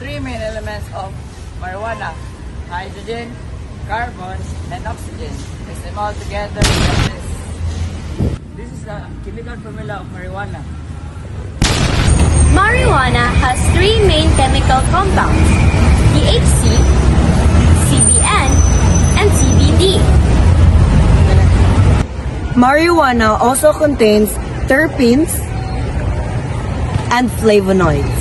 three main elements of marijuana: hydrogen, carbon, and oxygen. Mix them all together like this. This is the chemical formula of marijuana. Marijuana has three main chemical compounds: THC, CBN, and CBD. Marijuana also contains terpenes and flavonoids.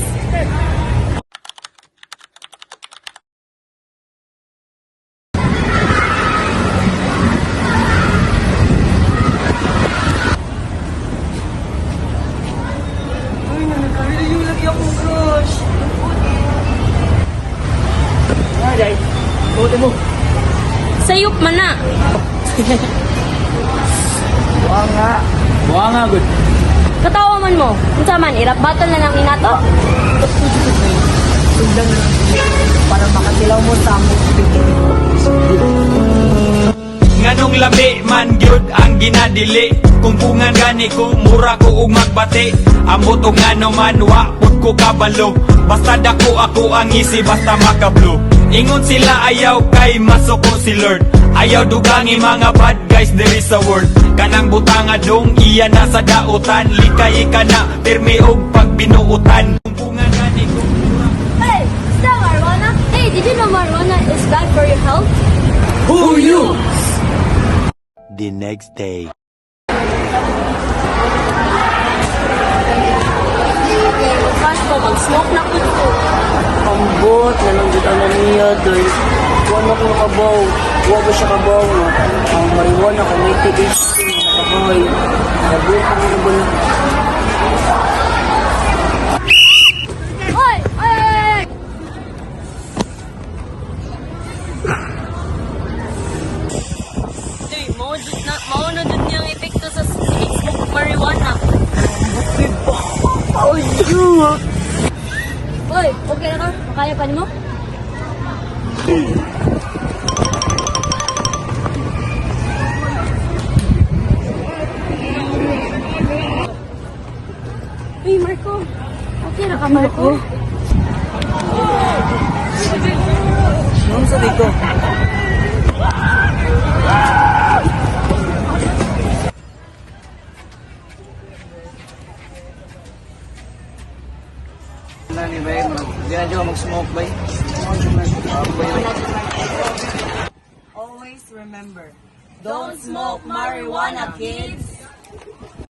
Uy, nakakawili yung lagi akong crush. Ah, Jai. Buti mo. Sayop man na. Buha nga, good. Katawa man mo. Unsa man, irap battle na lang inato. Sundan na para makatilaw mo sa among Nganong lami man gyud ang ginadili. Kung pungan gani ko, mura ko ug magbati. Ambot og ngano man wa pud ko kabalo. Basta dako ako ang isi basta makablo. Ingon sila ayaw kay masuko si Lord. Ayaw dugangi mga bad guys there is a word. Kanang butanga dong iya na sa dautan. Likay ka na pirmi og pagbinuutan. Kung pungan gani ko, Hey, is that marijuana? Hey, did you know marijuana is bad for your health? Who you? the next day. Fast ko, mag-smoke na ko. Ambot na lang dito na niya doy. Wala ko nakabaw. Wala siya kabaw no. Ang marijuana kung may THC na nakabaw. Sabi ko na ba na. Oy! Oy! Hey, mauna dun niyang epekto sa smoke marijuana. Ay, yun. Oy, okay na ka? Makaya pa ni mo? Uy, Marco. Okay na ka, Marco? Ano sa dito? Nani ba yun? Hindi na dyan mag-smoke ba yun? Always remember, don't smoke marijuana, kids.